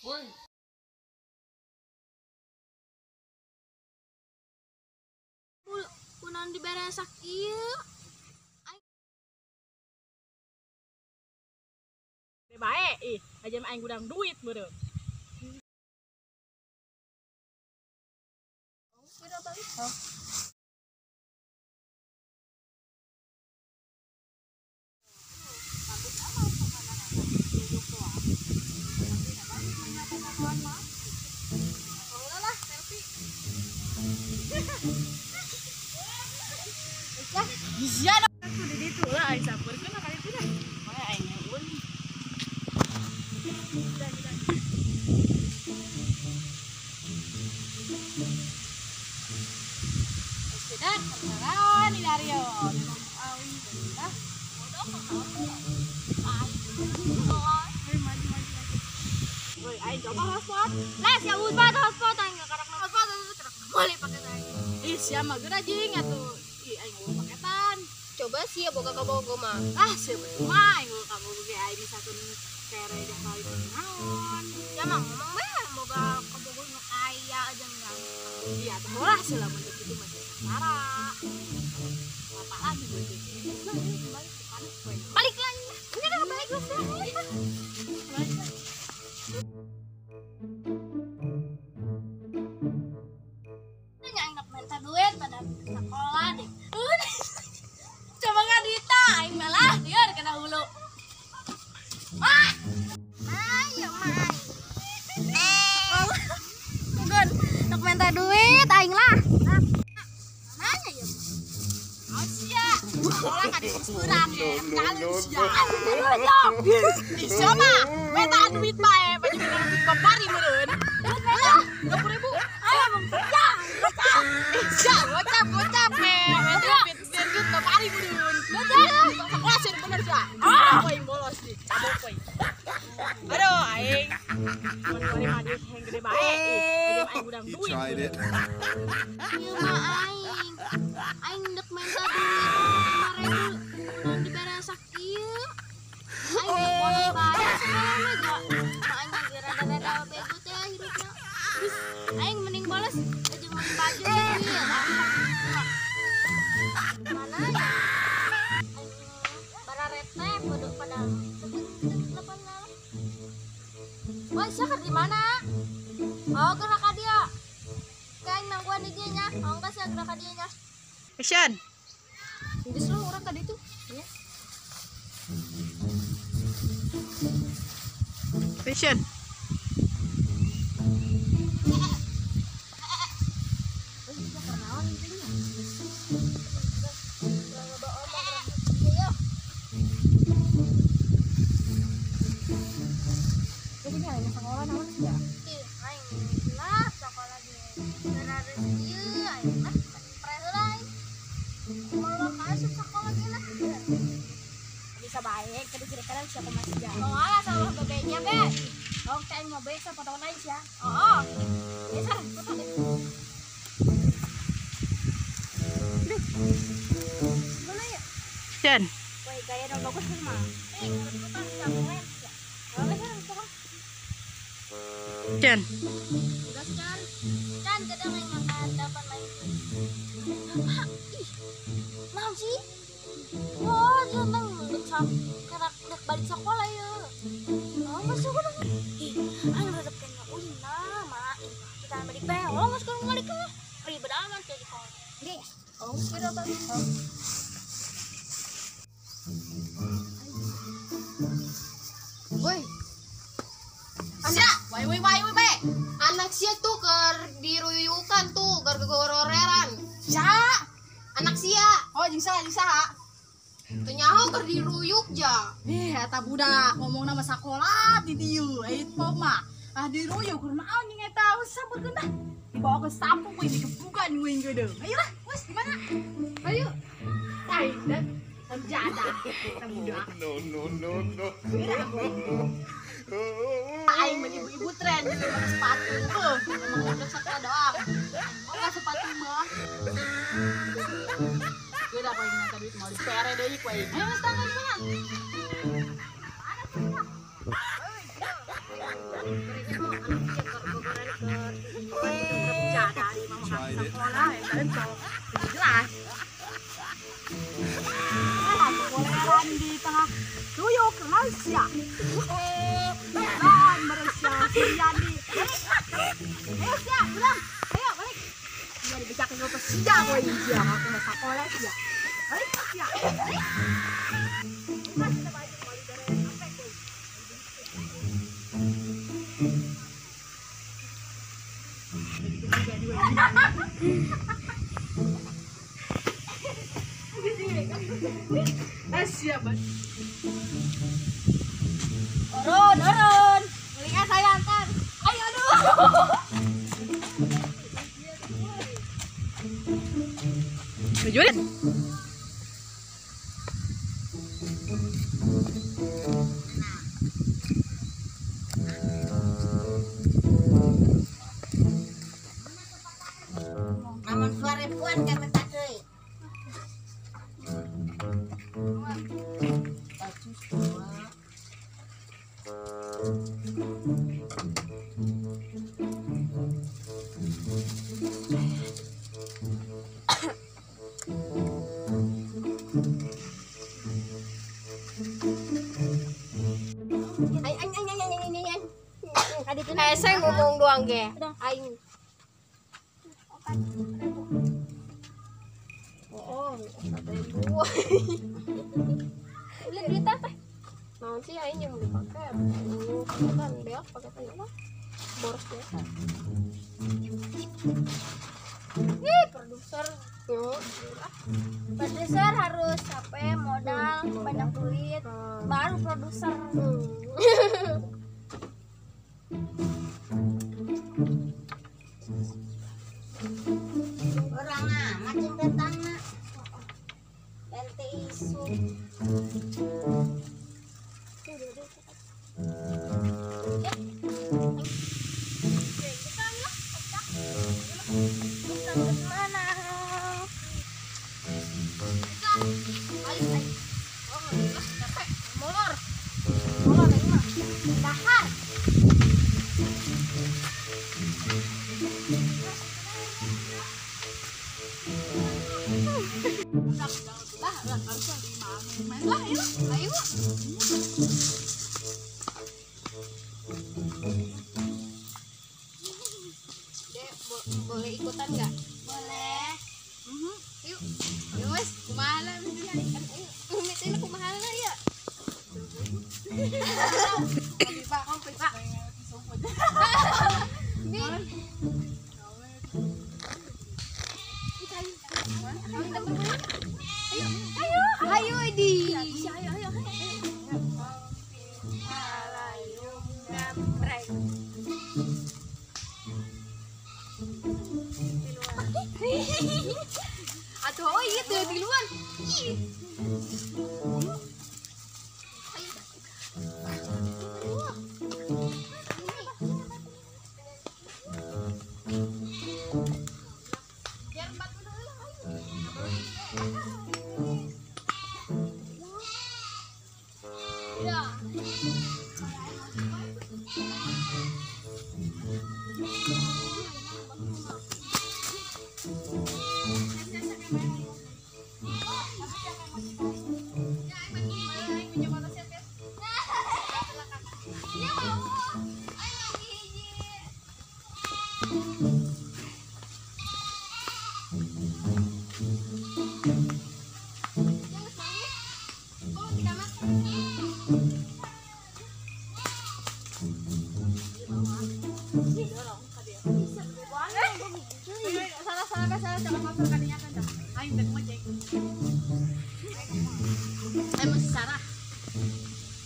Woi, kunaon diberesak ieu. Bae, aja mah aing gudang duit meureun. Kira balik. Bisa dong aku di ditu lah aing sampurkeun ka ditu dah. Bae aing ulun. Sudah, perkara ni Dario. Awi dah. Woi, aing coba hotspot. Les ya udah hotspot aing karak hotspot karak boleh pakai aing. Ih, sia mah geura jeung atuh. Ih, aing ulun paketan. Coba sih ya boga ka bogo mah. Ah, sia mah aing ulun kamu ge aing misalkeun kere dah kali naon. Ya mah ngomong bae boga ka bogo nu aya aja enggak. Iya, tuh lah sih lah bentuk itu masih cara. Apa lagi bentuk ini? Balik lagi. Ini udah balik lu sih. Nyanyi minta duit pada sekolah deh. Coba nggak Dita, aing malah dia kena hulu. Ayo mah. Gun, nak minta duit aing lah. Nanya ya. Asia, sekolah kan kurang ya. Kali sia. Ih, sama, minta duit bae, baju minta duit kembali meureun. Lah, 20.000. Ayo Bang. Ya. Ih, sia, gocap we. Minta duit biar duit kembali meureun. Sekolah sih bener sia. Poin bolos nih, cabut poin. Aduh, aing. Mari mah duit yang gede bae. Aing gudang duit. Iya mah aing. Aing ndek minta duit 5.000 nu diberesak ieu. Aing ndek bolos bae sekolah mah ja. Aing lagi rada-rada bego teh hirupna. Aing mending bolos aja mau baju ieu. Mana ya? Aing bararete pada telepon lah. Wah, siapa di mana? Oh, gerak dia. Kayak nangguan di dia nya. Oh, enggak sih gerak dia nya. Action. Geus lu urang tadi tuh. Iya. Action. Bisa baik, tadi kira-kira siapa masih jalan. Oh, alah salah bebeknya, Be. Oh, kayak mau bebek sama tahun lain ya. Oh. Bisa, foto deh. Duh. Mana ya? Action. Woi, gaya dong bagus tuh mah. Foto siapa keren ya. Oh, bisa sekarang. Action. Udah kan. Kan kadang yang makan dapat main tuh. Ih. Naon sih? Oh, dia nang karak balik sekolah ya. Oh, masuk udah. Ih, aing resep kena ulin nah, mak. Kita balik bae. Oh, geus kurang balik lah. Ribet amat jadi sekolah. Guys, oh, kira balik. Woi, Sia, wai be. anak sia tuh ker diruyukan tuh, ker gegororeran. Sia. Anak sia, Oh, jeung saha? tuh nyaho ker diruyuk ja. Eta budak ngomong nama sekolah di dieu, itu mah. Ah diruyuk keur naon jeung eta sampurkeun dah. Dibawa ke sampung we dikebukan we geudeuh. Ayolah, wes di mana? Ayo. Aing dah terjada. Eta budak. no. Aing mah ibu-ibu tren jadi pakai sepatu tuh. Emang udah sekolah doang. Enggak sepatu mah. Gue udah paling minta duit mau dipere deh iku aing. Ayo mas tanggal di mana? Mereka mau anak kecil goreng kerja dari mama sekolah ya kan jelas. Sekolah di tengah tuyuk Malaysia. Dan Malaysia Suryani. Ayo siap, pulang. Ayo balik. Biar bisa ke rumah siang gue dia aku mau sekolah dia. Balik siap. Siap. Turun. Melihat saya antar. Ayo dulu. Tujuan. Namun suara puan kami tadi. Saya ngomong doang ge. Aing. Oh, katanya lihat duit teh. Naon sih aing yang dipakai? Kan dia pakai apa? Boros biasa. Produser. Produser harus modal banyak duit baru produser. Orang macam datang ganti isu. Boleh ikutan nggak? Boleh. Yuk, yuk wes, kumaha lah Umit ini kumaha lah ya. Pak, kamu Pak. Ayo Edi. Ayo. Aduh, oh iya tuh di luar.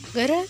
Gara.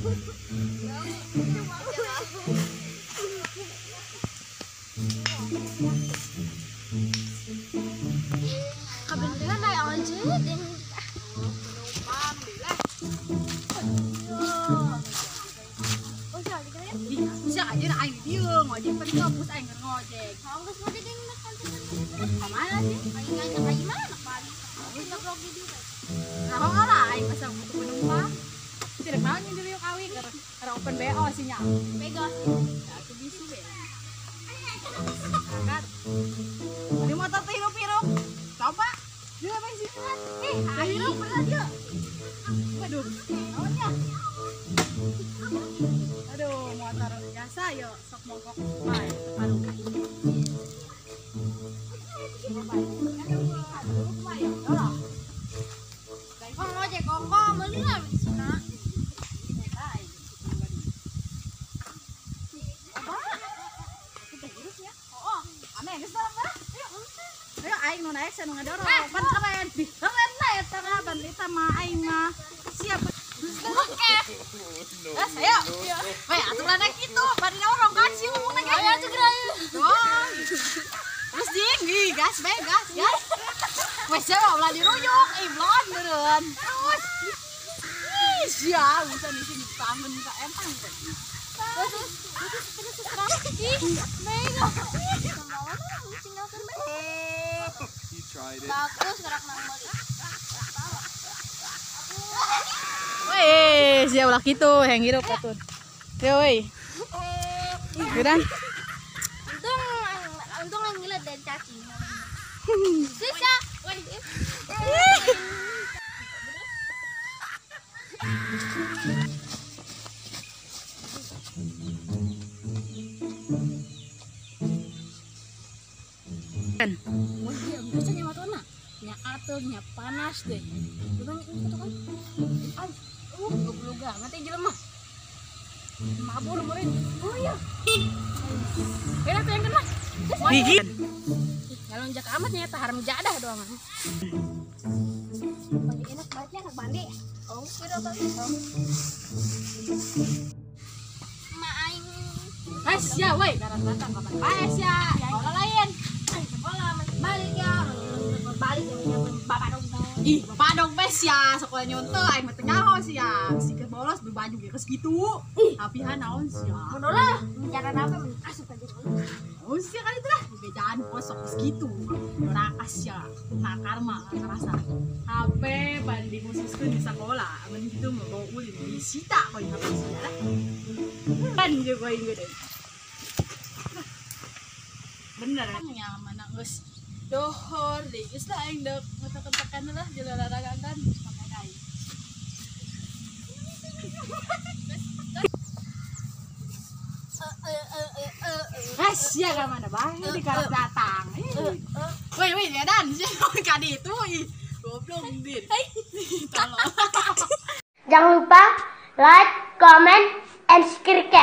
Kebetulan naik ojek dan Penumpang bilang. oh sekali kan ya. Ih, bisa aja na aing dia ngojek pen kampus aing keur ngojek. Kampus ojek yang nak kantor. Kemana sih? Aing kayak gimana nak balik? Kita vlog di dia. Nah, lah aing pasang butuh penumpang. Tidak mau nih dulu kawin karena open BO sih nya. Pegang. Ya aku bisu be. Kan. Ada motor teh hirup-hirup. Coba. Dia apa sih? Hirup pernah dia. Waduh, naonnya? Aduh, motor biasa yo sok mogok bae. Aduh. Oh ojek kok beli lah di sana. Ayo aing nu naik saya nu ngadorong. Pan keren. Keren lah eta mah ban eta mah aing mah. Siap. Oke. Ayo. Weh, aturan naik kitu, bari dorong kan sih ngomongna ge. Ayo atuh geura. Oh. Terus ding, gas be, gas. Wes saya ulah diruyuk, blon beureun. Terus. Ih, sia, bisa di sini tangan ka empang. Terus bagus gerak nang balik. Weh, sia ulah kitu, hang hirup atuh. Teu euy. Geudan. Untung yang ngeliat dari cacing. Sisa. Kan. Wah, dia biasanya matona. Nya atur nya panas deh. Bukan itu kan. Goblok banget ya jelema. Mabur murid. Oh iya. Beda tuh yang kena. Dikit. Kalau njak amat nya tah haram jadah doang. Bagi enak banget anak bandi. Oh, sudah tadi. Ma aing. Ya, woi, karena kapan paes ya. Sekolah lain. Sekolah balik ya. Balik ya bapak dong. Ih, bapak dong pes ya. Sekolah nyonto aing mah teu nyaho sih ya. Si ke bolos berbaju ge geus kitu. Tapi naon sih ya. Menolak bicara apa asup aja dulu. Oh sih kan itu lah. Bejaan posok geus kitu. Rakas ya. Nah karma karasa. HP banding khususkeun di sekolah. Amun kitu mah bawa ulin disita poin HP sih lah. Kan juga poin gede. Bener ya mana geus dohor deh geus lah aing dek tekan lah jalan olahragaan pakai dai. Ya ka mana bae di karep datang. Woi dia dan sih ka ditu ih goblok din. Tolong. Jangan lupa like, comment, and subscribe.